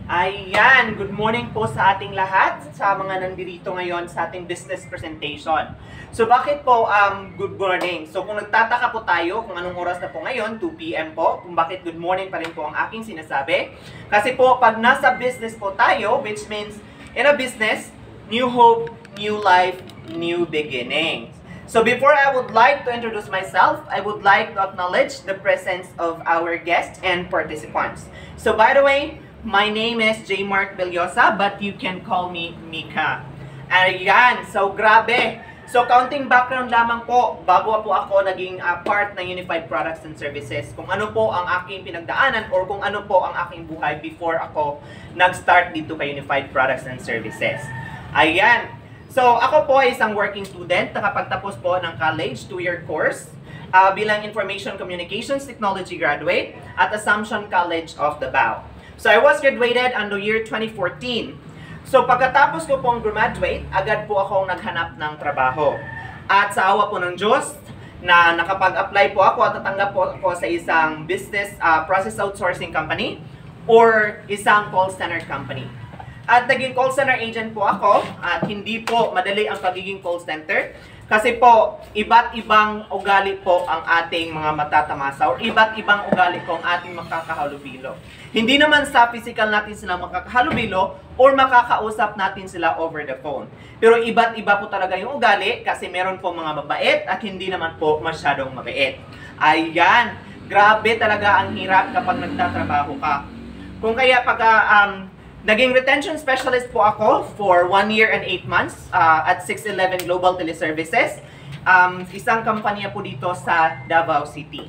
Ayan, good morning po sa ating lahat, sa mga nandito ngayon sa ating business presentation. So bakit po good morning? So kung nagtataka po tayo kung anong oras na po ngayon, 2 p.m. po, kung bakit good morning pa rin po ang aking sinasabi. Kasi po pag nasa business po tayo, which means in a business, new hope, new life, new beginnings. So before I would like to introduce myself, I would like to acknowledge the presence of our guests and participants. So by the way, my name is J. Mark Bellosa, but you can call me Mika. Ayan, so grabe. So counting background lamang po, bago po ako naging part ng Unified Products and Services, kung ano po ang aking pinagdaanan or kung ano po ang aking buhay before ako nag-start dito kay Unified Products and Services. Ayan. So ako po ay isang working student, nakapagtapos po ng college, 2-year course, bilang Information Communications Technology graduate at Assumption College of Davao. So I was graduated on the year 2014. So pagkatapos ko pong graduate, agad po akong naghanap ng trabaho. At sa awa po ng Diyos, na nakapag-apply po ako at natanggap po ako sa isang business process outsourcing company or isang call center company. At naging call center agent po ako at hindi po madali ang pagiging call center kasi po iba't ibang ugali po ang ating mga matatamasa or iba't ibang ugali po ang ating makakahalubilo. Hindi naman sa physical natin sila makakahalubilo or makakausap natin sila over the phone. Pero iba't iba po talaga yung ugali kasi meron po mga mabait at hindi naman po masyadong mabait. Ayan, grabe talaga ang hirap kapag nagtatrabaho ka. Kung kaya naging retention specialist po ako for 1 year and 8 months at 611 Global Teleservices, isang kampanya po dito sa Davao City.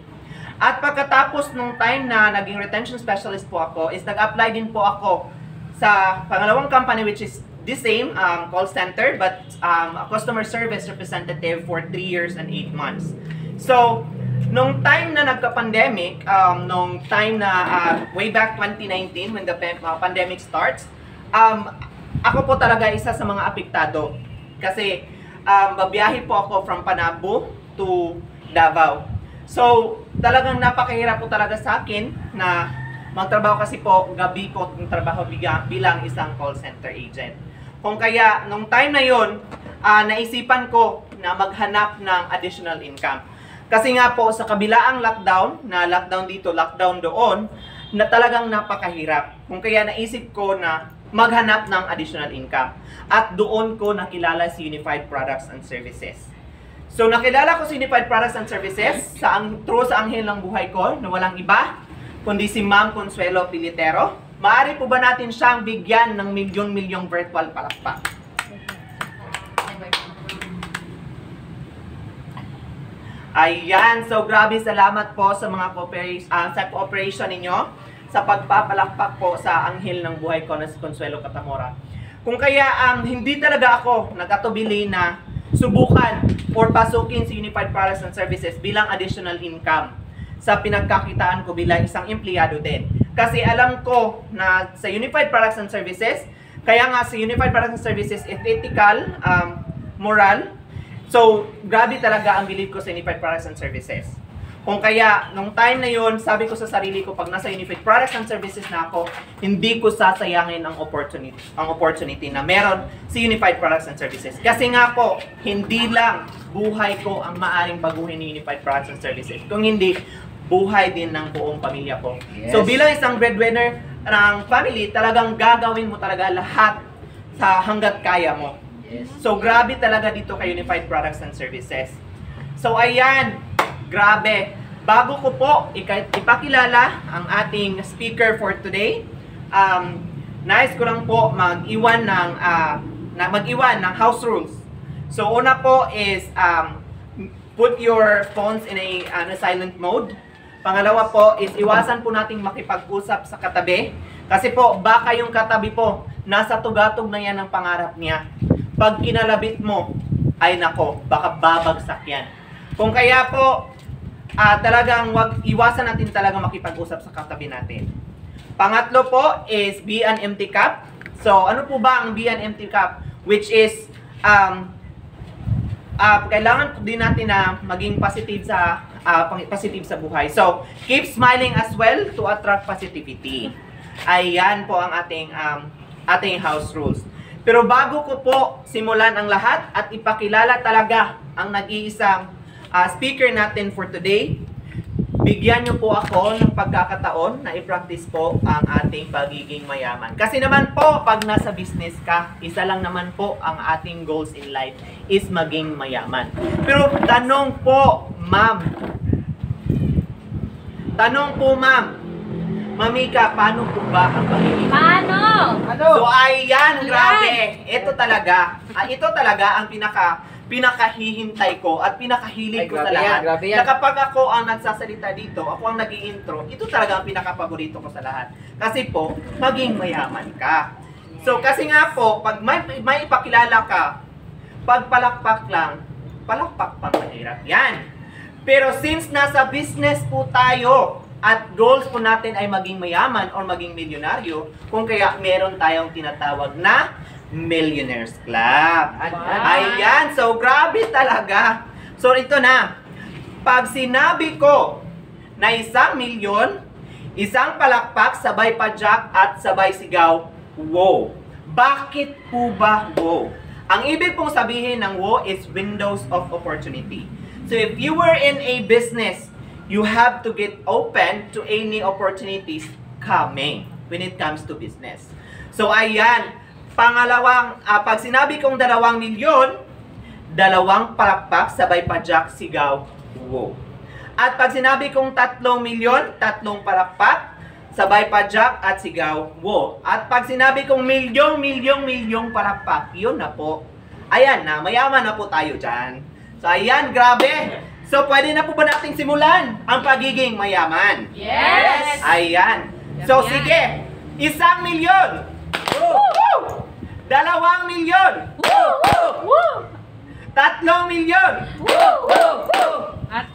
At pagkatapos nung time na naging retention specialist po ako, is nag-apply din po ako sa pangalawang company which is the same call center but a customer service representative for 3 years and 8 months. So, nung time na nagka-pandemic, nung time na way back 2019 when the pandemic starts, ako po talaga isa sa mga apektado. Kasi babiyahe po ako from Panabo to Davao. So talagang napakahirap po talaga sa akin na magtrabaho kasi po gabi po yung trabaho bilang isang call center agent. Kung kaya nung time na yon, naisipan ko na maghanap ng additional income. Kasi nga po sa kabilaang lockdown, na lockdown dito, lockdown doon, na talagang napakahirap. Kung kaya naisip ko na maghanap ng additional income. At doon ko nakilala si Unified Products and Services. So nakilala ko si Unified Products and Services through sa anghel ng buhay ko na walang iba, kundi si Ma'am Consuelo Pilitero. Maaari po ba natin siyang bigyan ng milyon-milyong virtual palakpak? Ayan, so grabe salamat po sa mga cooperation ninyo sa pagpapalakpak po sa anghel ng buhay ko na si Consuelo Catamora. Kung kaya hindi talaga ako nagkatubili na subukan or pasukin si Unified Products and Services bilang additional income sa pinagkakitaan ko bilang isang empleyado din. Kasi alam ko na sa Unified Products and Services, kaya nga sa Unified Products and Services is ethical, moral. So, grabe talaga ang belief ko sa Unified Products and Services. Kung kaya, nung time na yon, sabi ko sa sarili ko, pag nasa Unified Products and Services na ako, hindi ko sasayangin ang opportunity na meron si Unified Products and Services. Kasi nga po, hindi lang buhay ko ang maaring baguhin ni Unified Products and Services. Kung hindi, buhay din ng buong pamilya ko. Yes. So, bilang isang breadwinner ng family, talagang gagawin mo talaga lahat sa hanggat kaya mo. Yes. So, grabe talaga dito kay Unified Products and Services. So, ayan, grabe. Bago ko po ipakilala ang ating speaker for today, nais ko lang po mag-iwan ng house rules. So, una po is put your phones in a silent mode. Pangalawa po is iwasan po nating makipag-usap sa katabi. Kasi po, baka yung katabi po, nasa tugatog na yan ang pangarap niya. Pag kinalabit mo, ay nako, baka babagsak yan. Kung kaya po, talagang iwasan natin talaga makipag-usap sa katabi natin. Pangatlo po is be an empty cup. So, ano po ba ang be an empty cup? Which is, kailangan din natin na maging positive sa buhay. So, keep smiling as well to attract positivity. Ayan po ang ating house rules. Pero bago ko po simulan ang lahat at ipakilala talaga ang nag-iisang speaker natin for today, bigyan niyo po ako ng pagkakataon na i-practice po ang ating pagiging mayaman. Kasi naman po, pag nasa business ka, isa lang naman po ang ating goals in life is maging mayaman. Pero tanong po, ma'am, Mamika, paano po ba ang pagiging Paano? So ayan, grabe. Ito talaga ang pinakahihintay ko at pinakahilig ko sa lahat. Na kapag ako ang nagsasalita dito, ako ang nag-i-intro, ito talaga ang pinakapaborito ko sa lahat. Kasi po, maging mayaman ka. So kasi nga po, pag may ipakilala ka, pag palakpak lang, palakpak pang mahirap. Yan. Pero since nasa business po tayo, at goals po natin ay maging mayaman or maging milyonaryo, kung kaya meron tayong tinatawag na Millionaires Club. Ayan, so grabe talaga. So ito na, pag sinabi ko na 1 milyon, isang palakpak, sabay padyak at sabay sigaw, wow. Bakit po ba wow? Ang ibig pong sabihin ng wow is windows of opportunity. So if you were in a business, you have to get open to any opportunities coming when it comes to business. So ayan, pangalawang, pag sinabi kong 2 milyon, 2 palakpak, sabay padyak, sigaw, wow. At pag sinabi kong 3 milyon, 3 palakpak, sabay padyak at sigaw, wow. At pag sinabi kong milyong palakpak, yun na po. Ayan na, mayaman na po tayo dyan. So ayan, grabe. So, pwede na po ba nating simulan ang pagiging mayaman? Yes! Ayan. So, sige. 1 milyon. Woo! 2 milyon. Woo! 3 milyon.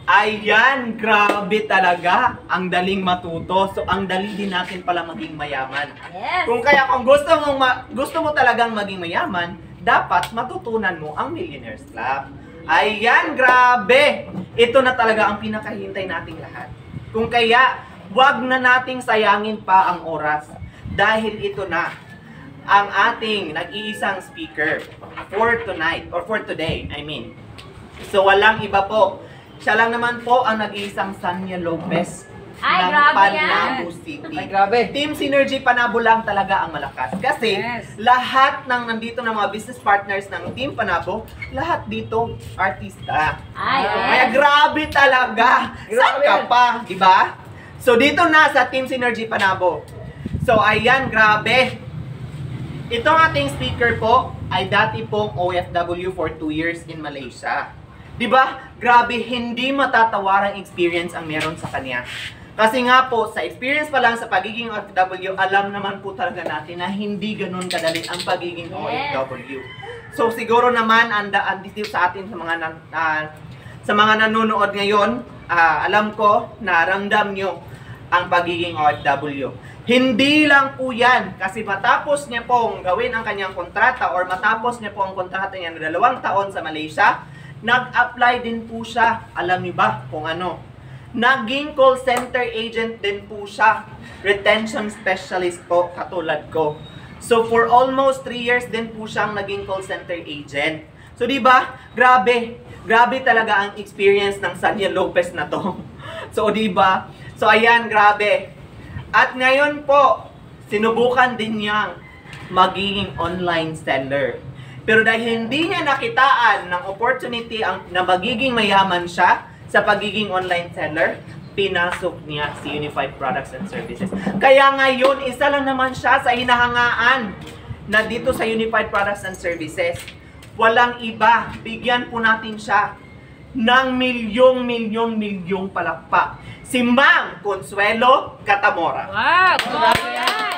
Ayan, grabe talaga. Ang daling matuto. So, ang dali din natin pala maging mayaman. Yes! Kung gusto mo talagang maging mayaman, dapat matutunan mo ang Millionaires Club. Ayan, grabe! Ito na talaga ang pinakahintay nating lahat. Kung kaya, wag na nating sayangin pa ang oras. Dahil ito na ang ating nag-iisang speaker for tonight, or for today, I mean. So, walang iba po. Siya lang naman po ang nag-iisang Sanya Lopez ng Panabo City. Ay, grabe. Team Synergy Panabo lang talaga ang malakas. Kasi lahat ng nandito ng mga business partners ng Team Panabo, lahat dito artista. Kaya grabe talaga. Saan ka pa, di ba? So dito na sa Team Synergy Panabo. So ayan, grabe. Itong ating speaker po ay dati pong OFW for 2 years in Malaysia. Di ba? Grabe, hindi matatawarang experience ang meron sa kanya. Kasi nga po, sa experience pa lang sa pagiging OFW, alam naman po talaga natin na hindi ganun kadali ang pagiging OFW. So siguro naman, dito sa atin sa mga nanonood ngayon, alam ko na ramdam nyo ang pagiging OFW. Hindi lang po yan, kasi matapos niya pong gawin ang kanyang kontrata or matapos niya po ang kontrata niya na 2 taon sa Malaysia, nag-apply din po siya, alam niyo ba kung ano? Naging call center agent din po siya. Retention specialist po, katulad ko. So for almost 3 years din po siyang naging call center agent. So di ba? Grabe. Grabe talaga ang experience ng Sanya Lopez na to. So di ba? So ayan, grabe. At ngayon po, sinubukan din niyang magiging online seller. Pero dahil hindi niya nakitaan ng opportunity na magiging mayaman siya sa pagiging online seller, pinasok niya si Unified Products and Services. Kaya ngayon, isa lang naman siya sa hinahangaan na dito sa Unified Products and Services. Walang iba, bigyan po natin siya ng milyong palakpak. Si Ma'am Consuelo Catamora. Wow! Grabe yan!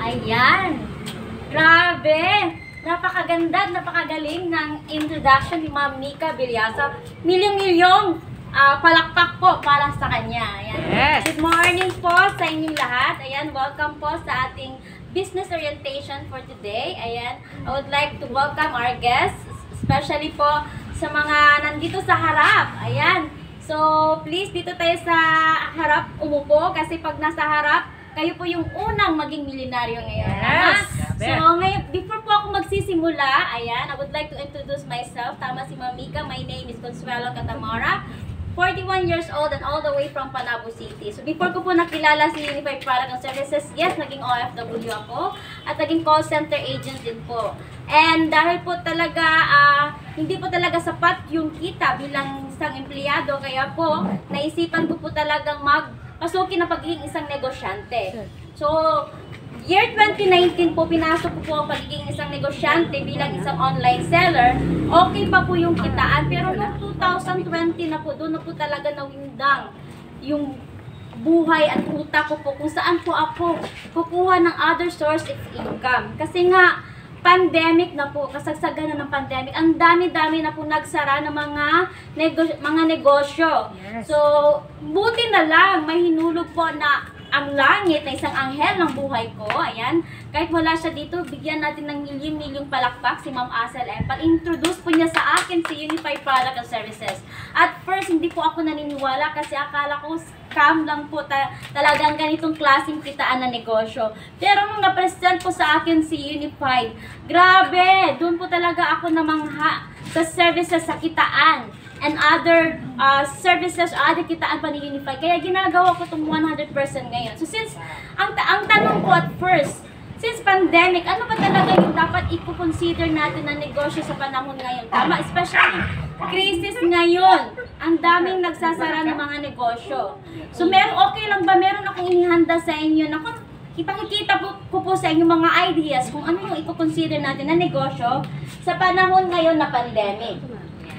Ayan! Grabe! Napakaganda at napakagaling ng introduction ni Ma'am Mika Bilyasa. Milyong-milyong palakpak po para sa kanya. Ayan. Yes. Good morning po sa inyong lahat. Ayan, welcome po sa ating business orientation for today. Ayan, I would like to welcome our guests, especially po sa mga nandito sa harap. Ayan, So, please, dito tayo sa harap umupo kasi pag nasa harap, kayo po yung unang maging milyonaryo ngayon. Yes! Tama? So, ngayon, before po ako magsisimula, ayan, I would like to introduce myself. Tama si Mamika, my name is Consuelo Catamora. 41 years old and all the way from Panabo City. So before ko po nakilala si Unified Product and Services, yes, naging OFW ako at naging call center agent din po. And dahil po talaga, hindi po talaga sapat yung kita bilang isang empleyado, kaya po, naisipan ko po talagang magpasukin na pagiging isang negosyante. So, year 2019 po, pinasok ko po ang pagiging isang negosyante bilang isang online seller. Okay pa po yung kitaan, pero noong 2020 na po, doon na po talaga nawindang yung buhay at utak ko po kung saan po ako kukuha ng other source of income. Kasi nga, pandemic na po, kasagsagan na ng pandemic, ang dami-dami na po nagsara ng mga negosyo. Yes. So, buti na lang, may hinulog po na ang langit na isang anghel ng buhay ko. Ayan, kahit wala siya dito, bigyan natin ng milyong-milyong palakpak si Ma'am Asel Empal. Introduce po niya sa akin si Unified Product and Services. At first, hindi po ako naniniwala kasi akala ko scam lang po talagang ganitong klaseng kitaan na negosyo. Pero nung na-present po sa akin si Unified, grabe, doon po talaga ako namangha sa services, sa kitaan and other services, other kitaan pa ni Unified. Kaya ginagawa ko itong 100% ngayon. So since, ang tanong ko at first, since pandemic, ano ba talaga yung dapat i-consider natin na negosyo sa panahon ngayon? Tama, especially crisis ngayon. Ang daming nagsasara ng mga negosyo. So okay lang ba? Meron akong inihanda sa inyo na kung ipakikita ko po sa inyo mga ideas kung ano yung i-consider natin na negosyo sa panahon ngayon na pandemic.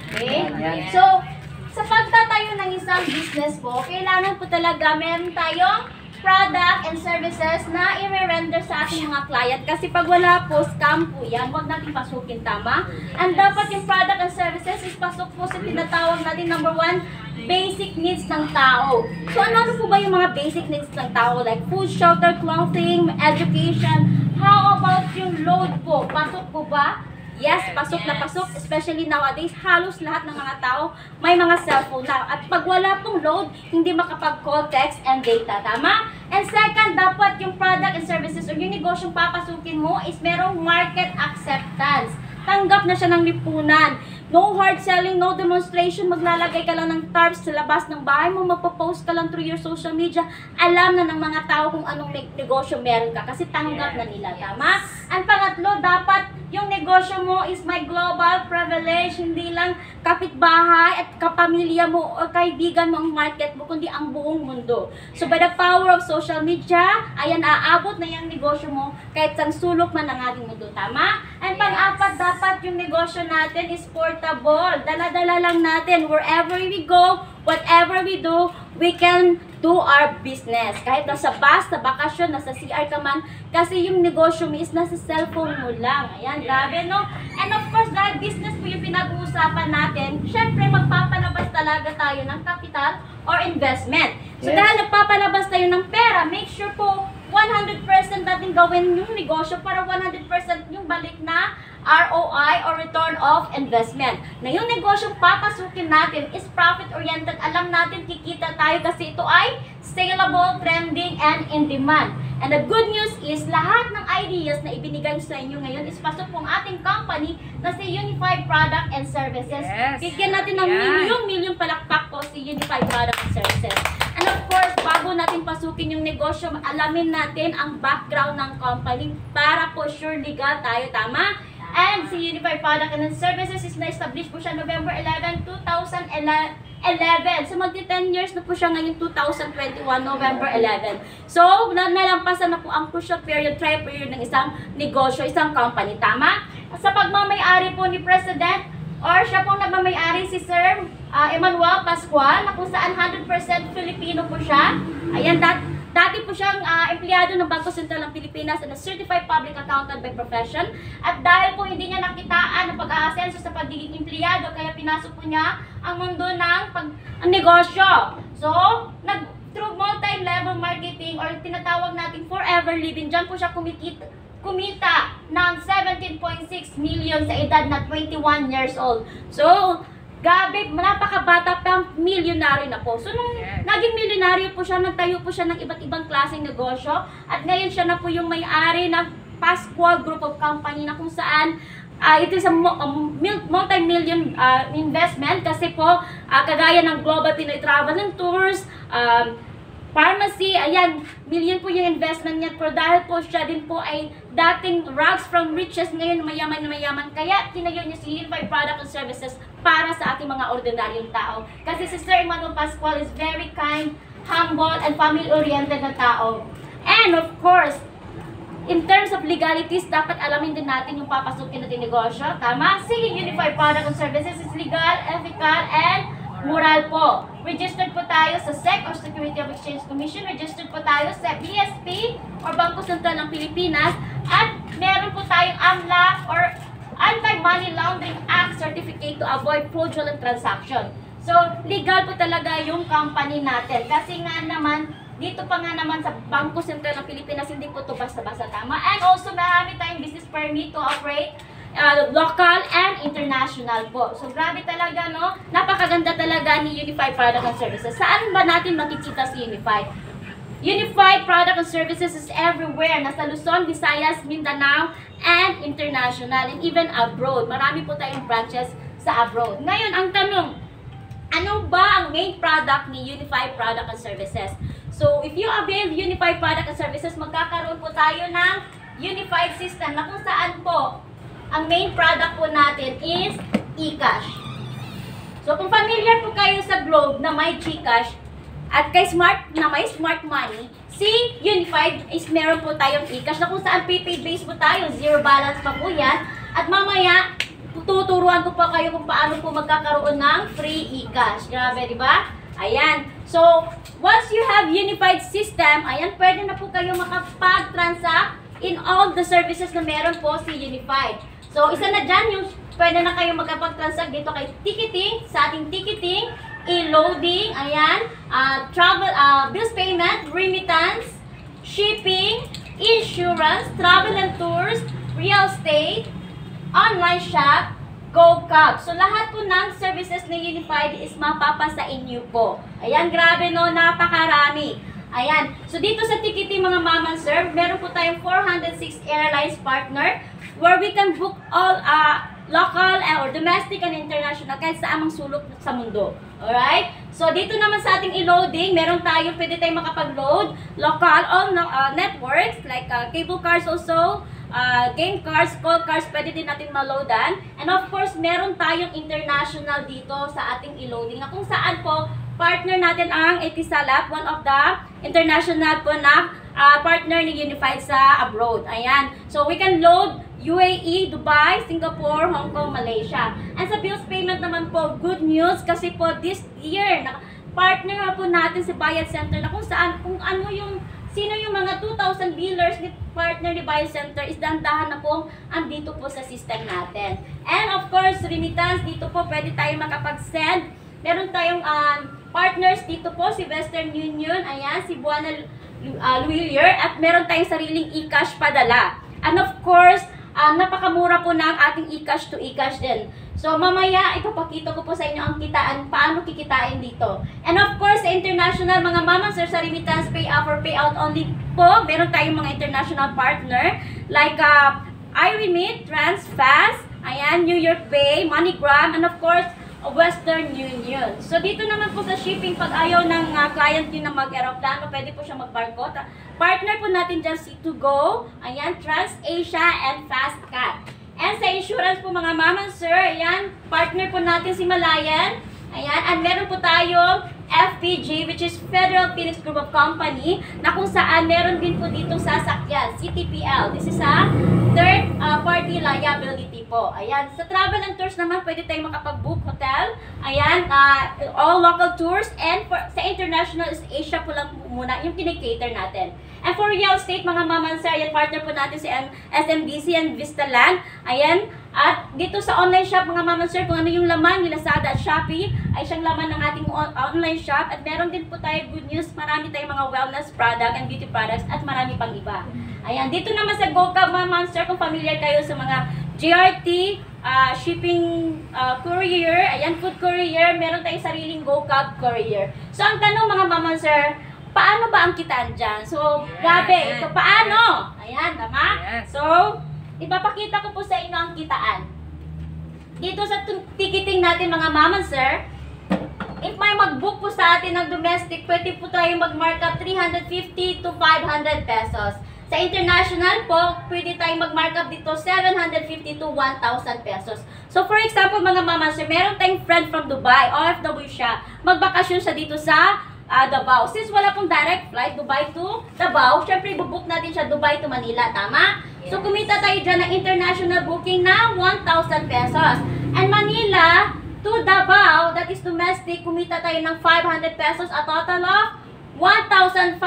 Okay? So, sa pagtatayo ng isang business po, kailangan po talaga meron tayong product and services na i-render sa ating mga client. Kasi pag wala po, scam po yan. Huwag natin pasukin, tama? And dapat yung product and services is pasok po sa tinatawag natin, number 1, basic needs ng tao. So, ano po ba yung mga basic needs ng tao? Like food, shelter, clothing, education. How about yung load po? Pasok po ba? Yes, pasok na pasok, especially nowadays, halos lahat ng mga tao may mga cellphone na. At pag wala pong load, hindi makapag-call, text, and data. Tama? And second, dapat yung product and services o yung negosyong papasukin mo is merong market acceptance. Tanggap na siya ng lipunan. No hard selling, no demonstration. Maglalagay ka lang ng tarps sa labas ng bahay mo. Magpo-post ka lang through your social media. Alam na ng mga tao kung anong negosyo meron ka. Kasi tanggap na nila. Tama? Ang pangatlo, dapat yung negosyo mo is may global privilege. Hindi lang kapitbahay at kapamilya mo o kaibigan mo ang market mo, kundi ang buong mundo. So by the power of social media, ayan, aabot na yung negosyo mo kahit sang sulok man ng ating mundo. Tama? And pang-apat, dapat yung negosyo natin is portable. Dala-dala lang natin. Wherever we go, whatever we do, we can do our business. Kahit nasa bus, sa bakasyon, nasa CR ka man, kasi yung negosyo mo is nasa cellphone mo lang. Ayan, grabe, no? And of course, dahil business po yung pinag-uusapan natin, syempre magpapalabas talaga tayo ng capital or investment. So dahil nagpapalabas tayo ng pera, make sure po 100% natin gawin yung negosyo para 100% yung balik na ROI or return of investment. Na yung negosyong papasukin natin is profit-oriented. Alam natin kikita tayo kasi ito ay saleable, trending, and in demand. And the good news is lahat ng ideas na ibinigay sa inyo ngayon is pasok pong ating company na si Unified Product and Services. Yes. Bigyan natin ng milyong-milyong palakpak po si Unified Product and Services. And of course, bago natin pasukin yung negosyo, alamin natin ang background ng company para po sure legal tayo, tama? And si Unified Product and Services is na-establish po siya November 11, 2011. So magti 10 years na po siya ngayon 2021, November 11. So nalampasan na po ang crucial period, trial period ng isang negosyo, isang company, tama? Sa pagmamay-ari po ni President or siya pong nagmamay-ari si Sir Emmanuel Pascual na kung saan 100% Filipino po siya. Ayan, dati po siyang empleyado ng Bangko Sentral ng Pilipinas and a certified public accountant by profession. At dahil po hindi niya nakitaan ang pag-aasenso sa pagiging empleyado, kaya pinasok po niya ang mundo ng negosyo. So, through multi-level marketing or tinatawag nating forever living, dyan po siya kumita ng 17.6 million sa edad na 21 years old. So, Gabi, napakabata pa, milyonaryo na po. So, nung naging milyonaryo po siya, nagtayo po siya ng iba't ibang klaseng negosyo. At ngayon siya na po yung may-ari ng Pascual Group of Company na kung saan ito is a multi-million investment kasi po kagaya ng Global Pinoy Travel and Tours, pharmacy, ayan, million po yung investment niya. Pero dahil po siya din po ay dating rags from riches, ngayon mayaman na mayaman. Kaya tinayo niya si Unified Product and Services para sa ating mga ordinaryong tao. Kasi si Sir Emmanuel Pascual is very kind, humble, and family-oriented na tao. And of course, in terms of legalities, dapat alamin din natin yung papasukin natin negosyo. Tama? Si Unified Product and Services is legal, ethical, and moral po. Registered po tayo sa SEC or Security of Exchange Commission. Registered po tayo sa BSP or Bangko Sentral ng Pilipinas. At meron po tayong AMLA or Anti-Money Laundering Act certificate to avoid fraudulent transaction. So, legal po talaga yung company natin. Kasi nga naman, dito pa nga naman sa Bangko Sentral ng Pilipinas, hindi po ito basta-basta tama. And also, marami tayong business permit to operate local and international po. So, grabe talaga, no? Napakaganda talaga ni Unified Product and Services. Saan ba natin makikita si Unified? Unified Product and Services is everywhere. Nasa Luzon, Visayas, Mindanao, and international, and even abroad. Marami po tayong branches sa abroad. Ngayon, ang tanong, ano ba ang main product ni Unified Product and Services? So, if you avail Unified Product and Services, magkakaroon po tayo ng Unified System na kung saan po ang main product po natin is eCash. So, kung familiar po kayo sa Globe na may GCash at kay Smart na may Smart Money, si Unified is meron po tayong eCash na kung saan prepaid base po tayo, zero balance pa po yan. At mamaya, tuturuan ko pa kayo kung paano po magkakaroon ng free eCash. Grabe, di ba? Ayan. So, once you have unified system, ayan, pwede na po kayo makapag-transact in all the services na meron po si Unified. So, isa na dyan yung pwede na kayo magkapag-transact dito kay ticketing, sa ating ticketing, e-loading, ayan, travel, bills payment, remittance, shipping, insurance, travel and tours, real estate, online shop, GoCab. So, lahat po ng services na Unified is mapapasa inyo po. Ayan, grabe no, napakarami. Ayan. So, dito sa ticketing mga mama and sir, meron po tayong 406 airlines partner where we can book all local or domestic and international kahit sa amang sulok sa mundo. Alright? So, dito naman sa ating e-loading, meron tayo, pwede tayong makapag-load local, all networks like cable cars also, game cars, call cars, pwede din natin ma-loadan. And of course, meron tayong international dito sa ating e-loading na kung saan po partner natin ang Etisalat, one of the international po na partner ni Unified sa abroad. Ayan. So, we can load UAE, Dubai, Singapore, Hong Kong, Malaysia. And sa bills payment naman po, good news kasi po this year, partner po natin si Bayad Center na kung saan, kung ano yung sino yung mga 2,000 billers ni partner ni Bayad Center is dandahan na po andito po sa system natin. And of course, remittance, dito po pwede tayo makapag-send. Meron tayong partners dito po, si Western Union, ayan, si Buana Luilier, at meron tayong sariling eCash padala. And of course, napakamura po ng ating eCash to eCash din. So, mamaya, ipapakita ko po sa inyo ang kitaan, paano kikitain dito. And of course, sa international, mga mama, sir, sa remittance pay for payout only po, meron tayong mga international partner, like iRemit, Transfast, ayan, New York Pay, MoneyGram, and of course, Western Union. So, dito naman po sa shipping, pag ayaw ng client nyo na mag-aeroplano, pwede po siya mag-barcode. Partner po natin dyan si To-Go, ayan, TransAsia, and FastCat. And sa insurance po mga mama, sir, ayan, partner po natin si Malayan, ayan, and meron po tayo FPG, which is Federal Phoenix Group of Company, na kung saan meron din po ditong sasakyan, CTPL. This is a third party liability po. Ayan, sa travel and tours naman, pwede tayong makapag-book hotel. Ayan, all local tours. And for, sa international is Asia po lang muna yung kinikater natin. And for real estate, mga mama, sir, ayan, partner po natin si SMDC and Vistaland. Ayan, at dito sa online shop, mga mama, sir, kung ano yung laman ni Lazada at Shopee, ay siyang laman ng ating online shop. At meron din po tayo good news, marami tayong mga wellness product and beauty products at marami pang iba. Ayan, dito naman sa GoCab, mga ma'am, sir, kung familiar kayo sa mga GRT, shipping courier, ayan, food courier, meron tayong sariling GoCab courier. So, ang tanong mga mama, sir, paano ba ang kitaan dyan? So, grabe, ito paano? Ayan, tama? So, ipapakita ko po sa inyo ang kitaan. Dito sa ticketing natin mga mama, sir, if may mag-book po sa atin ng domestic, pwede po tayo mag-mark up 350 to 500 pesos. Sa international po, pwede tayong mag-mark up dito 750 to 1,000 pesos. So, for example, mga mama, sir, meron tayong friend from Dubai, OFW siya, magbakasyon siya dito sa Davao. Since wala pong direct flight, Dubai to Davao, syempre bubook natin siya Dubai to Manila, tama? Yes. So, kumita tayo dyan ng international booking na 1,000 pesos. And Manila to Davao, that is domestic, kumita tayo ng 500 pesos, a total of 1,500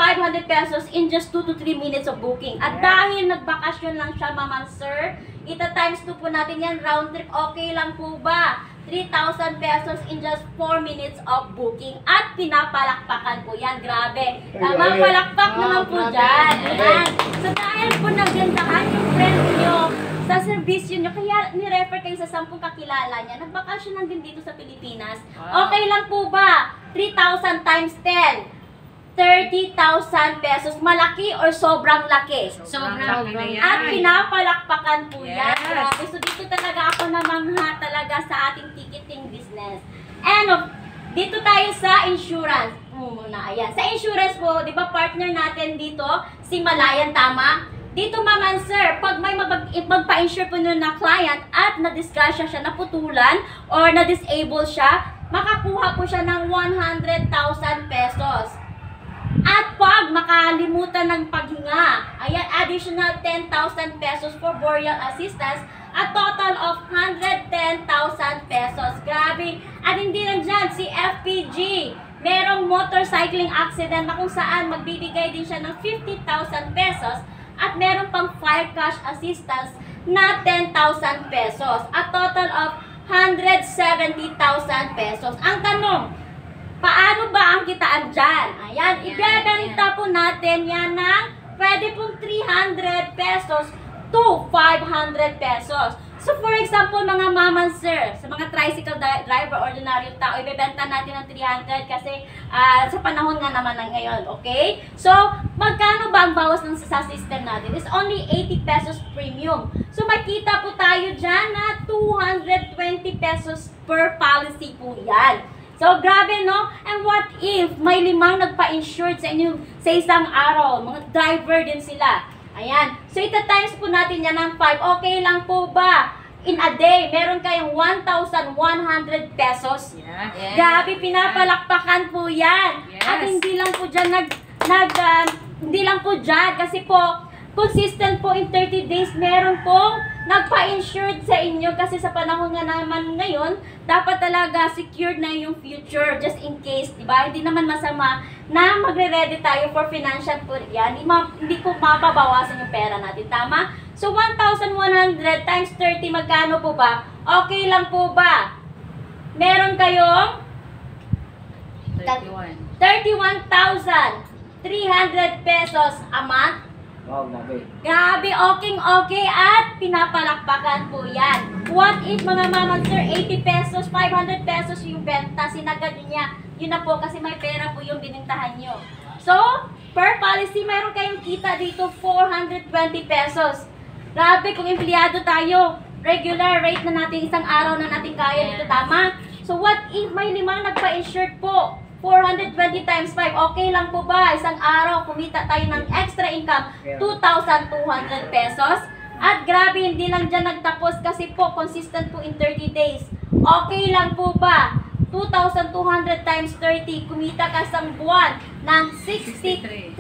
pesos in just 2 to 3 minutes of booking. At dahil nagbakasyon lang siya, mama, sir, ita-times 2 po natin yan, round trip, okay lang po ba? 3,000 pesos in just 4 minutes of booking. At pinapalakpakan po yan, grabe. Tama, palakpak naman po dyan. Ayan. So dahil po nagandahan yung friend nyo sa servisyo nyo, kaya ni-refer kayo sa 10 kakilala niya, nagbakasyon lang din dito sa Pilipinas. Okay lang po ba? 3,000 times 10. 30,000 pesos. Malaki or sobrang laki? Sobrang laki. At pinapalakpakan po yan. Grabe. So dito talaga ako namangha talaga sa ating ticketing business. And dito tayo sa insurance. Muna, ayan. Sa insurance po, di ba partner natin dito, si Malayan, tama? Dito maman sir, pag may magpa-insure po nyo na client at na-disgrasya siya, naputulan or na-disable siya, makakuha po siya ng 100,000 pesos. At pag makalimutan ng paghinga, ayan, additional 10,000 pesos for burial assistance, a total of 110,000 pesos. Grabe. At hindi lang dyan, si FPG, merong motorcycling accident na kung saan magbibigay din siya ng 50,000 pesos at meron pang fire cash assistance na 10,000 pesos. A total of 170,000 pesos. Ang tanong, paano ba ang kitaan dyan? Ayan, ibebenta po natin yan ng pwede pong 300 pesos to 500 pesos. So for example, mga maman sir, sa mga tricycle driver, ordinaryong tao, ibebenta natin ng 300 kasi sa panahon nga naman ng ngayon, okay? So, magkano ba ang bawas ng sa system natin? It's only 80 pesos premium. So, makita po tayo dyan na 220 pesos per policy po yan. So, grabe, no? And what if may 5 nagpa-insured sa inyo sa isang araw? Mga driver din sila. Ayan. So, ita-times po natin yan ng 5. Okay lang po ba? In a day, meron kayong 1,100 pesos. Yes. Grabe, pinapalakpakan po yan. Yes. At hindi lang po dyan hindi lang po dyan kasi po consistent po in 30 days, meron pong nagpa-insured sa inyo kasi sa panahon nga naman ngayon, dapat talaga secured na yung future just in case, di ba? Hindi naman masama na magre-ready tayo for financial po yan. Hindi po mapabawasan yung pera natin, tama? So, 1,100 times 30, magkano po ba? Okay lang po ba? Meron kayong 31,300 pesos a month. Wow, grabe. Grabe, okay at pinapalakpakan po yan. What if mga maman sir, 80 pesos, 500 pesos yung benta, sinagad niya, yun na po kasi may pera po yung binintahan nyo. So, per policy, mayroon kayong kita dito 420 pesos. Grabe, kung empleyado tayo, regular rate na natin, isang araw na natin kaya dito, tama? So, what if may 5 nagpa-insured po? 420 times 5, okay lang po ba? Isang araw, kumita tayo ng extra income, 2,200 pesos. At grabe, hindi lang dyan nagtapos kasi po, consistent po in 30 days. Okay lang po ba? 2,200 times 30, kumita ka sa buwan ng 63,600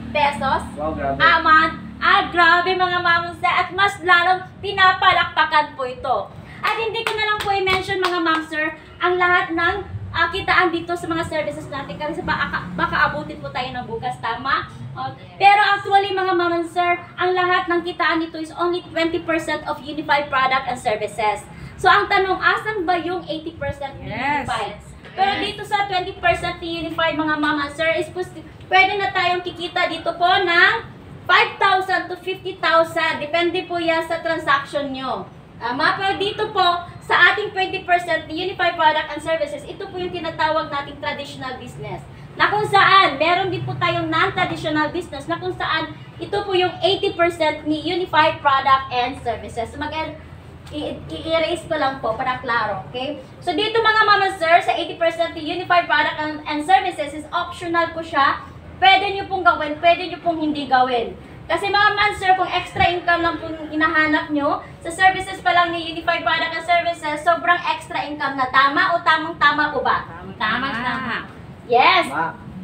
pesos. Wow, grabe. A month. Grabe mga mamsa. At mas lalong pinapalakpakan po ito. At hindi ko na lang po i-mention mga ma'am sir, ang lahat ng kitaan dito sa mga services natin kasi baka abutin po tayo ng bukas, tama? Pero actually mga ma'am sir, ang lahat ng kitaan dito is only 20% of unified product and services. So ang tanong, asan ba yung 80% unified? Pero dito sa 20% unified mga ma'am sir, is pwede na tayong kikita dito po ng 5,000 to 50,000. Depende po yan sa transaction nyo. Tama? Pero dito po, sa ating 20% ni Unified Product and Services, ito po yung tinatawag nating traditional business. Na kung saan, meron din po tayong non-traditional business na kung saan ito po yung 80% ni Unified Product and Services. So i-erase ko lang po para klaro, okay? So dito mga mama sir, sa 80% ni Unified Product and Services is optional po siya. Pwede nyo pong gawin, pwede nyo pong hindi gawin. Kasi mga man sir, kung extra income lang po hinahanap nyo, sa services pa lang ni Unified Product and Services, sobrang extra income na. Tama o tamang-tama po ba? Tama. Yes.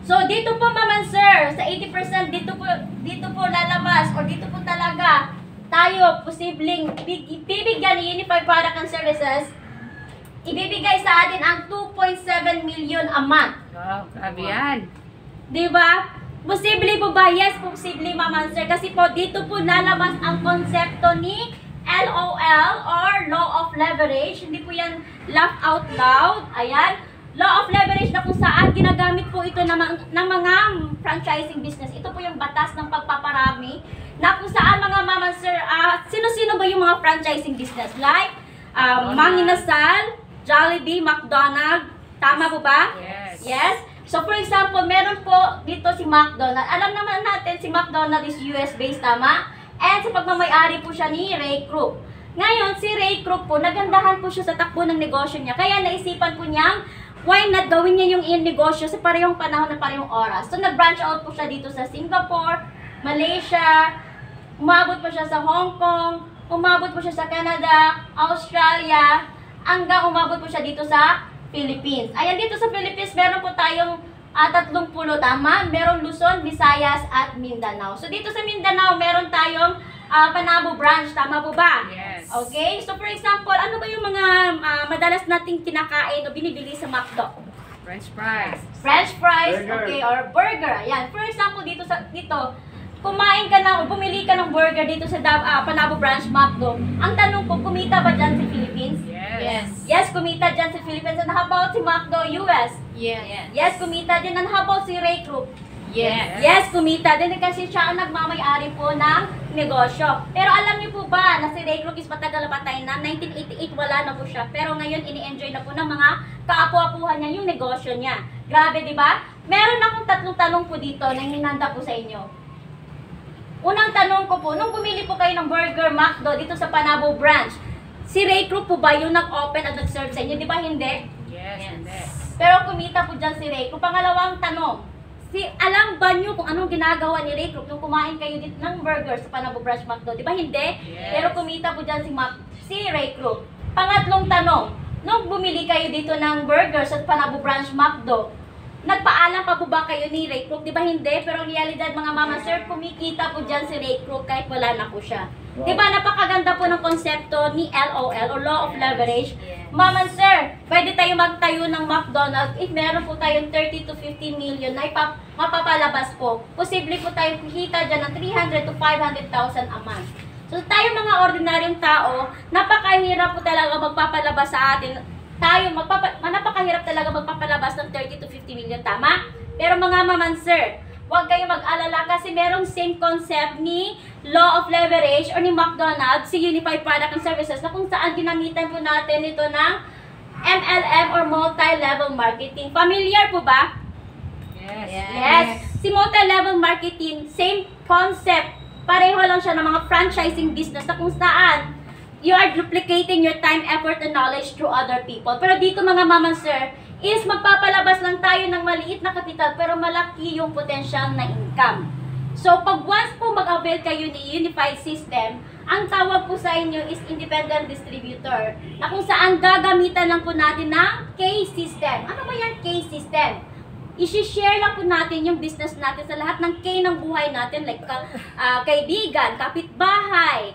So dito po mga sir, sa 80% dito po lalabas o dito po talaga tayo posibleng bibigyan ni Unified Product and Services. Ibibigay sa atin ang 2.7 million a month. Wow, grabe yan. Diba? Posible po ba? Yes, posible ma'am sir. Kasi po dito po lalabas ang konsepto ni LOL or Law of Leverage. Hindi po yan laugh out loud. Ayan. Law of Leverage na kung saan ginagamit po ito ng mga franchising business. Ito po yung batas ng pagpaparami na kung saan mga mama sir, sino-sino ba yung mga franchising business? Like, Mang Inasal, Jollibee, McDonald's. Tama po ba? Yes. Yes. So for example, meron po dito si McDonald's. Alam naman natin si McDonald's is US-based, tama? And sa pagmamayari po siya ni Ray Kroc. Ngayon, si Ray Kroc po, nagandahan po siya sa takbo ng negosyo niya. Kaya naisipan po niyang, why not gawin niya yung negosyo sa parehong panahon na parehong oras. So nag-branch out po siya dito sa Singapore, Malaysia, umabot po siya sa Hong Kong, umabot po siya sa Canada, Australia, hanggang umabot po siya dito sa Philippines. Ayan, dito sa Philippines, meron po tayong 30, tama? Meron Luzon, Visayas, at Mindanao. So, dito sa Mindanao, meron tayong Panabo branch. Tama po ba? Yes. Okay? So, for example, ano ba yung mga madalas nating kinakain o binibili sa McDo? French fries. French fries, Burger. okay, or burger. Ayan. For example, dito, kumain ka na o bumili ka ng burger dito sa Panabo branch McDo. Ang tanong ko, kumita ba dyan sa Philippines? Yes. Yes, kumita dyan sa Philippines. And how about si McDo US? Yes. Yes, kumita din. And how about si Ray Kroc? Yes. Yes, kumita din kasi siya ang nagmamayari po ng negosyo. Pero alam niyo po ba na si Ray Kroc is matagal na patay na? 1988 wala na po siya. Pero ngayon ini-enjoy na po ng mga kaapu-apuhan niya yung negosyo niya. Grabe, di ba? Meron akong 3 tanong po dito na hinanda po sa inyo. Unang tanong ko po, nung bumili po kayo ng Burger McDo dito sa Panabo branch, si Ray Kroc po ba yung nag-open at nag-serve sa inyo? Di ba hindi? Yes. Hindi. Pero kumita po dyan si Ray Kroc. Pangalawang tanong, alam ba nyo kung anong ginagawa ni Ray Kroc nung kumain kayo dito ng burger sa Panabo branch McDo? Di ba hindi? Yes. Pero kumita po dyan si Ray Kroc. Pangatlong tanong, nung bumili kayo dito ng burger sa Panabo branch McDo, nagpaalam pa po ba kayo ni Ray Kroc? Di ba hindi? Pero ang realidad mga mama sir, kumikita po dyan si Ray Kroc kahit wala na po siya. Wow. Di ba napakaganda po ng konsepto ni LOL o Law of Leverage? Mama sir, pwede tayo magtayo ng McDonald's if meron po tayong 30 to 50 million na mapapalabas po. Posible po tayong kikita dyan ng 300 to 500,000 a month. So tayo mga ordinaryong tao, napakahirap po talaga magpapalabas sa atin. Napakahirap talaga magpapalabas ng 30 to 50 million, tama? Pero mga maman sir, huwag kayong mag-alala kasi merong same concept ni Law of Leverage or ni McDonald's, si Unified Product and Services, na kung saan ginamitan po natin ito ng MLM or multi-level marketing. Familiar po ba? Yes. Yes. Si multi-level marketing, same concept. Pareho lang siya ng mga franchising business na kung saan you are duplicating your time, effort, and knowledge through other people. Pero dito mga mama sir, is magpapalabas lang tayo ng maliit na kapital pero malaki yung potential na income. So pag once po mag-avail kayo ni Unified System, ang tawag po sa inyo is Independent Distributor, na kung saan gagamitan lang po natin ng K-System. Ano ba yan K-System? I-share lang po natin yung business natin sa lahat ng K ng buhay natin, like kaibigan, kapitbahay,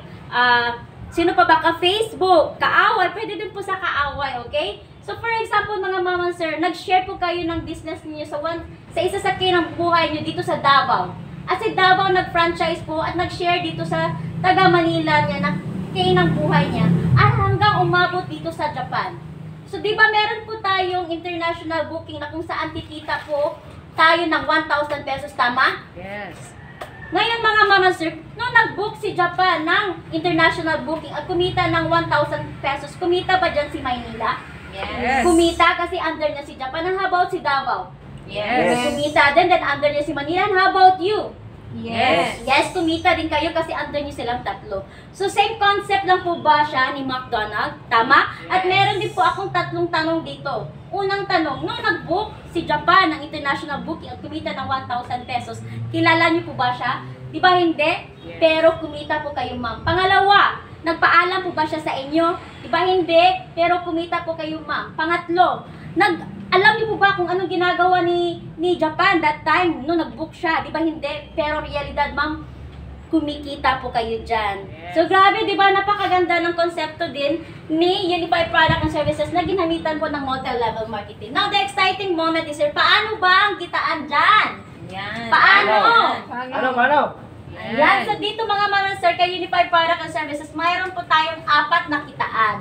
sino pa ba, ka-Facebook, kaaway, pwede din po sa kaaway, okay? So for example, mga mama sir, nag-share po kayo ng business niyo sa isa sa K ng buhay niyo dito sa Davao. At si Davao nag-franchise po at nag-share dito sa taga Manila niya na K ng buhay niya at hanggang umabot dito sa Japan. So di ba meron po tayong international booking na kung saan titita po tayo ng 1,000 pesos, tama? Yes. Ngayon mga mama sir, nung nag-book si Japan ng international booking at kumita ng 1,000 pesos, kumita ba dyan si Maynila? Yes. Kumita kasi under niya si Japan. And how about si Davao? Yes. Kumita din, then under niya si Manila. And how about you? Yes. Yes, kumita din kayo kasi under niyo silang tatlo. So, same concept lang po ba siya ni McDonald? Tama? At meron din po akong tatlong tanong dito. Unang tanong, nung nag-book si Japan ng international booking at kumita ng 1,000 pesos, kilala niyo po ba siya? Di ba hindi? Yes. Pero kumita po kayo, ma'am. Pangalawa, nagpaalam po ba siya sa inyo? Di ba hindi? Pero kumita po kayo, ma'am. Pangatlo, alam niyo po ba kung anong ginagawa ni Japan that time nung nag-book siya? Di ba hindi? Pero realidad, ma'am, kumikita po kayo dyan. Yes. So, grabe, di ba? Napakaganda ng konsepto din ni Unified Product and Services na ginamitan po ng multi-level marketing. Now, the exciting moment is, sir, paano ba ang kitaan dyan? Yan. Paano? Paano? Ayan, so dito mga mama sir, kay Unified Product and Services, mayroon po tayong 4 na kitaan.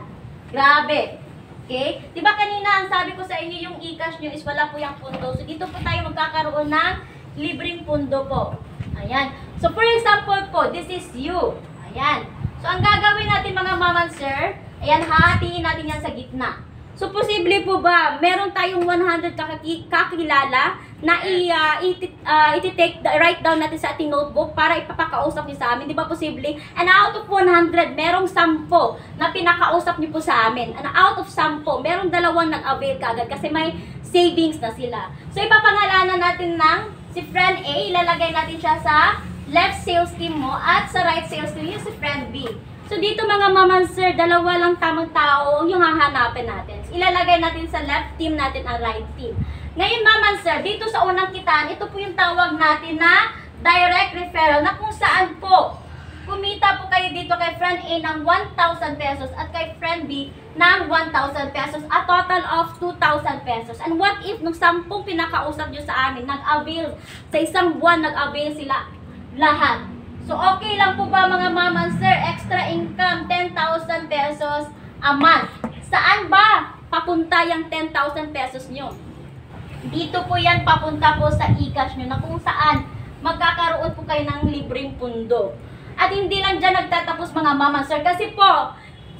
Grabe. Okay? Di ba kanina ang sabi ko sa inyo, yung e-cash nyo is wala po yung pundo. So dito po tayo magkakaroon ng libreng pundo po. Ayan. So for example po, this is you. Ayan. So ang gagawin natin mga mama sir, ayan, hahatiin natin yan sa gitna. So, posible po ba, meron tayong 100 kakilala na write down natin sa ating notebook para ipapakausap niyo sa amin? Di ba posible? And out of 100, merong 10 na pinakausap niyo po sa amin. And out of 10, merong 2 nag-avail kaagad kasi may savings na sila. So, ipapangalanan natin ng si friend A, ilalagay natin siya sa left sales team mo at sa right sales team yung si friend B. So, dito mga maman sir, 2 lang tamang tao yung hahanapin natin. Ilalagay natin sa left team natin ang right team. Ngayon maman sir, dito sa unang kitaan, ito po yung tawag natin na direct referral na kung saan po kumita po kayo dito kay friend A ng 1,000 pesos at kay friend B ng 1,000 pesos, a total of 2,000 pesos. And what if nung 10 pinakausap nyo sa amin, nag-avail, sa isang buwan nag-avail sila lahat? So, okay lang po ba mga mama sir, extra income, 10,000 pesos a month. Saan ba papunta yung 10,000 pesos nyo? Dito po yan papunta po sa e-cash nyo na kung saan magkakaroon po kayo ng libreng pundo. At hindi lang dyan nagtatapos mga mama sir, kasi po,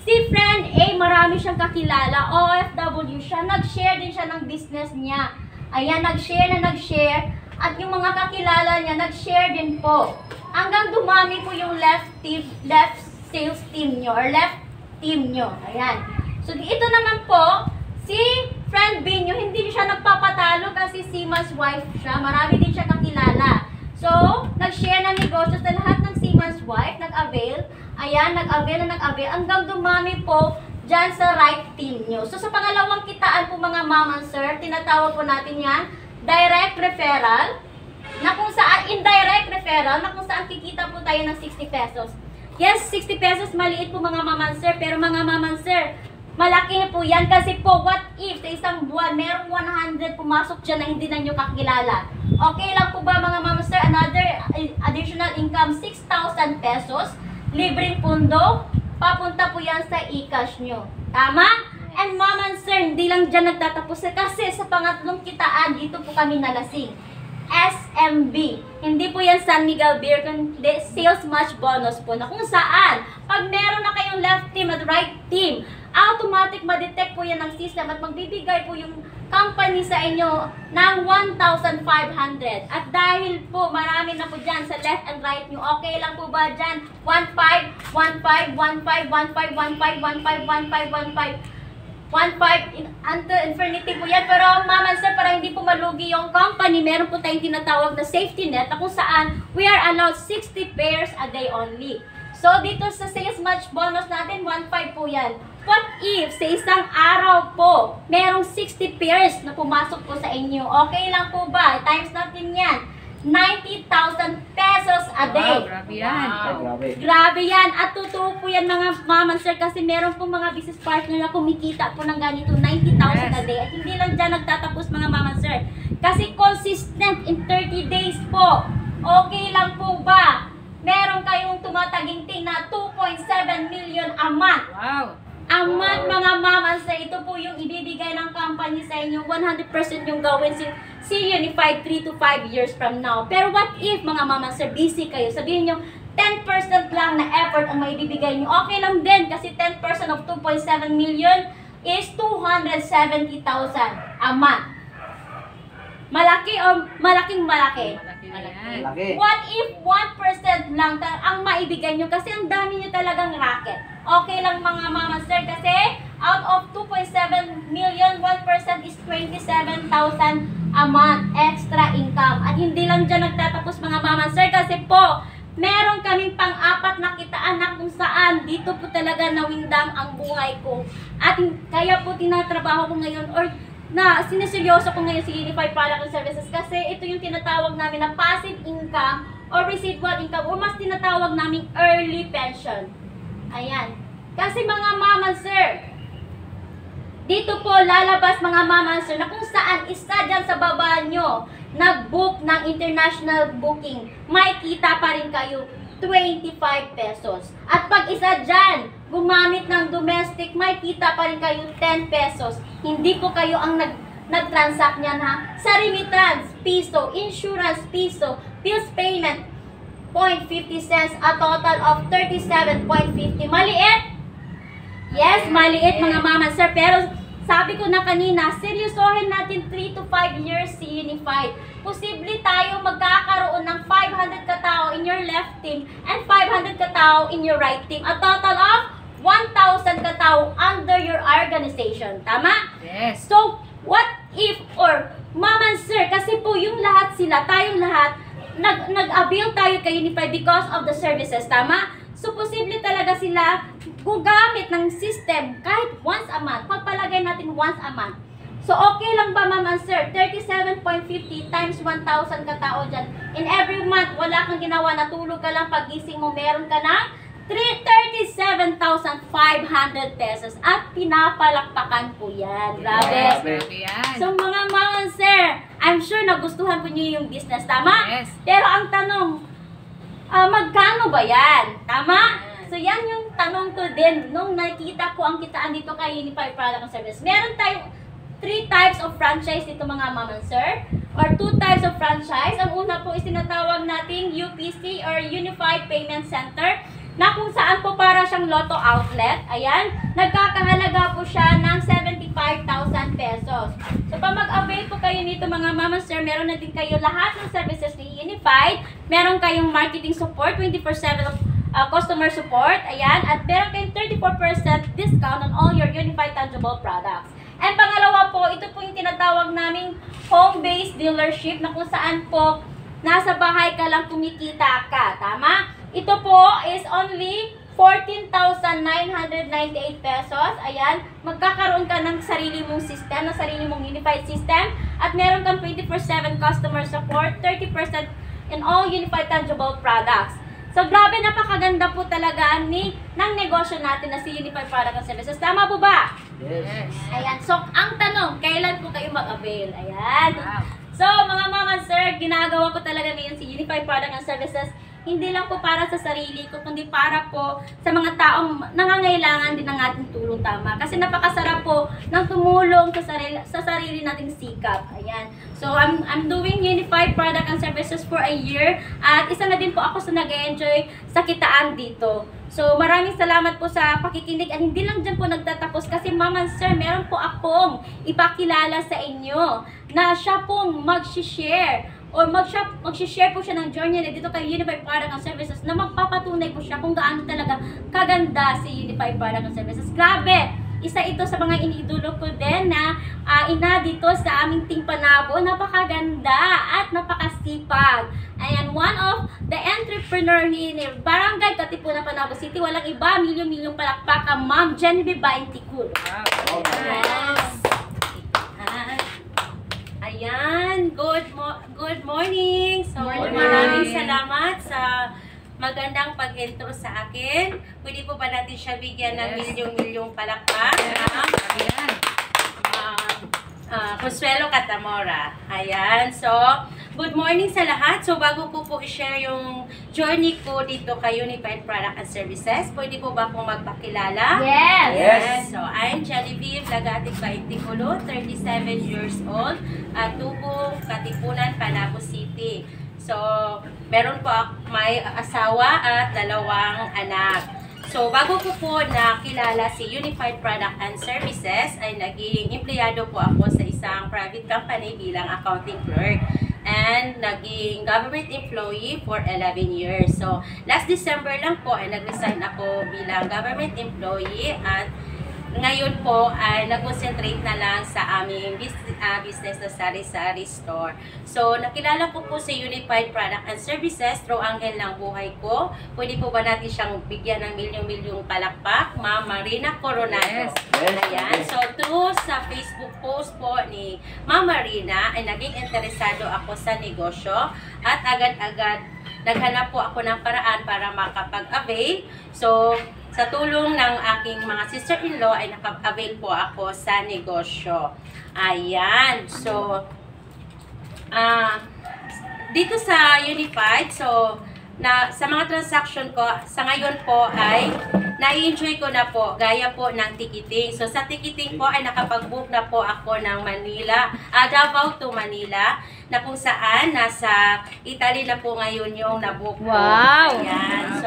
si friend A, marami siyang kakilala, OFW siya, nag-share din siya ng business niya. Ayan, nag-share, at yung mga kakilala niya, nag-share din po. Hanggang dumami po yung left sales team nyo, or left team nyo. Ayan. So, ito naman po, si friend B nyo, hindi siya nagpapatalo kasi seaman's wife siya. Marami din siya kakilala. So, nag-share ng negosyo sa lahat ng seaman's wife, nag-avail. Ayan, nag-avail. Hanggang dumami po dyan sa right team nyo. So, sa pangalawang kitaan po mga mama sir, tinatawag po natin yan, direct referral. Na kung saan, indirect referral, na kung saan kikita po tayo ng 60 pesos. Yes, 60 pesos, maliit po mga maman sir, pero mga maman sir, malaki po yan kasi po, what if sa isang buwan, merong 100 pumasok dyan na hindi na nyo kakilala? Okay lang po ba mga maman sir, another additional income, 6,000 pesos, libreng pundo, papunta po yan sa e-cash nyo. Tama? And maman sir, hindi lang dyan nagtatapos kasi sa pangatlong kitaan, dito po kami nalasing. SMB. Hindi po yan San Miguel Beer, kundi sales match bonus po na kung saan, pag meron na kayong left team at right team, automatic ma-detect po yan ng system at magbibigay po yung company sa inyo ng 1,500. At dahil po marami na po dyan sa left and right nyo, okay lang po ba dyan? 1,5, 1,5, 1,5, 1,5, 1,5, 1,5, 1,5, 1,5. 1,5 until infinity po yan. Pero mama sir, para hindi po malugi yung company, meron po tayong tinatawag na safety net na kung saan we are allowed 60 pairs a day only. So dito sa sales match bonus natin, 1,5 po yan. What if sa isang araw po, merong 60 pairs na pumasok po sa inyo? Okay lang po ba? Times natin yan. 90,000 pesos a day. Wow, grabe yan. Grabe. Grabe yan. At totoo po yan mga maman sir kasi meron pong mga business partner na kumikita po ng ganito 90,000 a day. At hindi lang dyan nagtatapos mga maman sir. Kasi consistent in 30 days po. Okay lang po ba? Meron kayong tumataginting na 2.7 million a month. Wow. Amat mga mama, sa ito po yung ibibigay ng company sa inyo. 100% yung gawin si Unified 3 to 5 years from now. Pero what if mga mama, sir, busy kayo? Sabihin nyo, 10% lang na effort ang maibibigay nyo. Okay lang din kasi 10% of 2.7 million is 270,000 a month. Malaki o malaking malaki? Malaki. What if 1% lang ang maibigay nyo? Kasi ang dami nyo talagang racket. Okay lang mga mama sir kasi out of 2.7 million, 1% is 27,000 a month extra income. At hindi lang dyan nagtatapos mga mama sir kasi po, meron kaming pang-apat na kitaan na kung saan dito po talaga nawindang ang buhay ko. At kaya po tinatrabaho ko ngayon or na siniseryoso ko ngayon si Unified Product and Services kasi ito yung tinatawag namin na passive income or residual income o mas tinatawag namin early pension. Ayan. Kasi mga mama sir, dito po lalabas mga mama sir na kung saan isa dyan sa baba nyo nag-book ng international booking, may kita pa rin kayo 25 pesos. At pag isa dyan, gumamit ng domestic, may kita pa rin kayo 10 pesos. Hindi po kayo ang nag-transact niyan ha. Sa remittance, piso, insurance, piso, bills payment, 0.50 cents, a total of 37.50. Maliit? Yes, maliit mga mama sir. Pero sabi ko na kanina, seryosohin natin 3 to 5 years si Unified. Posible tayo magkakaroon ng 500 katao in your left team and 500 katao in your right team. A total of 1,000 katao under your organization. Tama? Yes. So, what if or mama sir, kasi po yung lahat sila, tayong lahat, nag-avail tayo kay Unified because of the services. Tama? So, posible talaga sila gugamit ng system kahit once a month. Pagpalagay natin once a month. So, okay lang ba, mama sir? 37.50 times 1,000 katao dyan. In every month, wala kang ginawa, natulog ka lang, pagising mo, meron ka na 37,500 pesos. At pinapalakpakan po yan. Grabe. Yan. So, mga mama sir, I'm sure nagustuhan po niyo yung business. Tama? Yes. Pero ang tanong, magkano ba yan? Tama? So, yan yung tanong ko din. Nung nakita ko ang kitaan dito kay Unified Product and Service, meron tayong 3 types of franchise dito mga mama sir. Or 2 types of franchise. Ang una po is tinatawag nating UPC or Unified Payment Center na kung saan po para siyang lotto outlet. Ayan. Nagkakahalaga po siya ng 75,000 pesos. So, pag mag-avail po kayo nito mga mama sir, meron na din kayo lahat ng services ni Unified. Meron kayong marketing support, 24/7 of customer support. Ayan. At meron kayong 34% discount on all your Unified tangible products. And pangalawa po, ito po yung tinatawag naming home-based dealership na kung saan po nasa bahay ka lang kumikita ka. Tama? Ito po is only 14,998 pesos. Ayan. Magkakaroon ka ng sarili mong system, ng sarili mong Unified system. At meron kang 24/7 customer support, 30% in all Unified tangible products. So, grabe, napakaganda po talaga ng negosyo natin na si Unified Product and Services. Tama po ba? Yes. Ayan. So, ang tanong, kailan po kayo mag-avail? Ayan. Wow. So, mga mama sir, ginagawa ko talaga ngayon si Unified Product and Services. Hindi lang po para sa sarili ko, kundi para po sa mga taong nangangailangan din ng ating tulong. Tama. Kasi napakasarap po ng tumulong sa sarili nating sikap. Ayan. So, I'm doing Unified Product and Services for a year. At isa na din po ako sa nag-enjoy sa kitaan dito. So, maraming salamat po sa pakikinig. At hindi lang dyan po nagtatapos. Kasi mama sir, meron po akong ipakilala sa inyo na siya pong mag-share or mag-share po siya ng journey na dito kay Unified Product and Services na magpapatunay po siya kung gaano talaga kaganda si Unified Product and Services. Grabe! Isa ito sa mga iniidolo ko din na ina dito sa aming Team Panabo. Napakaganda at napakasipag. Ayan, one of the entrepreneur in Barangay Katipunan, Panabo City. Walang iba, milyong-milyong palakpak ang Ma'am Genevieve Bainticul. Wow. Yes. Ayan, good morning. So, maraming salamat sa magandang pag-intro sa akin. Pwede po ba natin siya bigyan ng milyong-milyong palakpak? Ayan. Consuelo Catamora. Ayan, so, Good morning sa lahat. So bago ko po i-share yung journey ko dito kay Unified Product and Services, pwede po ba akong magpakilala? Yes. So I'm Genevieve Lagatic Bainticulo, 37 years old, at tubong Katipunan, Panabo City. So meron po may asawa at 2 anak. So, bago ko po nakilala si Unified Product and Services, ay naging empleyado po ako sa isang private company bilang accounting clerk. And naging government employee for 11 years. So, last December lang po ay nag-resign ako bilang government employee at ngayon po ay nag-concentrate na lang sa aming business na sari-sari store. So, nakilala ko po si Unified Product and Services through angle ng buhay ko. Pwede po ba natin siyang bigyan ng milyong-milyong palakpak? Ma'am Marina Coronado. Ayan. So, through sa Facebook post po ni Ma'am Marina ay naging interesado ako sa negosyo at agad-agad naghanap po ako ng paraan para makapag-avail. So, sa tulong ng aking mga sister-in-law ay nakapag-avail po ako sa negosyo. Ayan. So, dito sa Unified, so, sa mga transaction ko, sa ngayon po ay na-enjoy ko na po, gaya po ng ticketing. So, sa ticketing po ay nakapag-book na po ako ng Manila, Davao to Manila, na kung saan nasa Italy na po ngayon yung nabook ko. Wow! Ayan.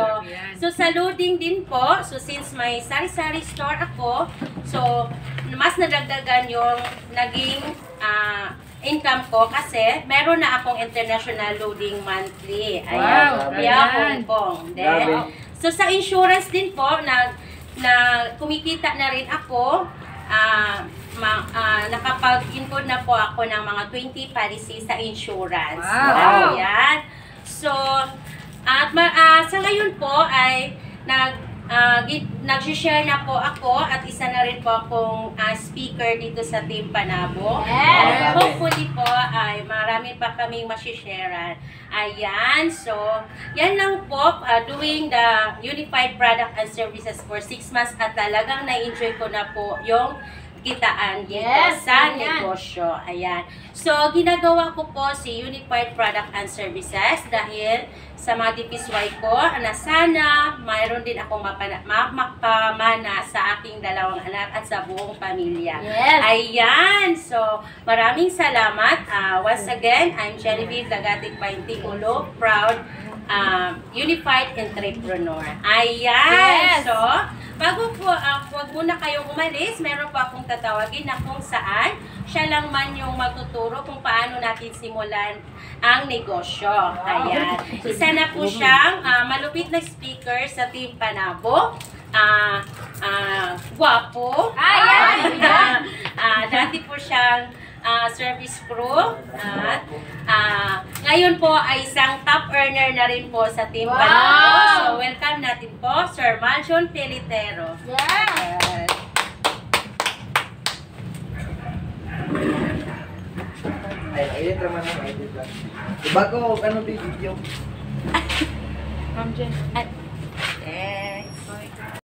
So sa loading din po, so since may sari-sari store ako, so mas nadagdagan yung naging income ko kasi meron na akong international loading monthly. Wow! Via Hong Kong. Then, so sa insurance din po, na kumikita na rin ako, nakapag-input na po ako ng mga 20 policies sa insurance. Wow! Ayan. So, at sa ngayon po ay nag-share na po ako at isa na rin po akong speaker dito sa Team Panabo. Yes! Hopefully po ay marami pa kaming masisharean. Ayan. So, yan lang po. Doing the Unified Product and Services for 6 months at talagang na-enjoy ko na po yung kitaan dito sa negosyo. Ayan. So, ginagawa ko po si Unified Product and Services dahil sa mga DPSY ko na sana mayroon din akong mapamana sa aking 2 anak at sa buong pamilya. Yes. Ayan. So, maraming salamat. Once again, I'm Genevieve Lagatic Bainticulo, proud Unified Entrepreneur. Ayan. Yes. So, bago po, huwag muna kayong umalis, meron po akong tatawagin na kung saan siya lang man yung magtuturo kung paano natin simulan ang negosyo. Ayan. Isa na po siyang malupit na speaker sa Team Panabo. Guwapo. Ayan. Dati po siyang service crew at ngayon po ay isang top earner na rin po sa Team Panabo. So, welcome natin po, Sir Maljon Pelitero. Yes! Ay, traman ng edit lang. Diba ko, ano video? Thanks.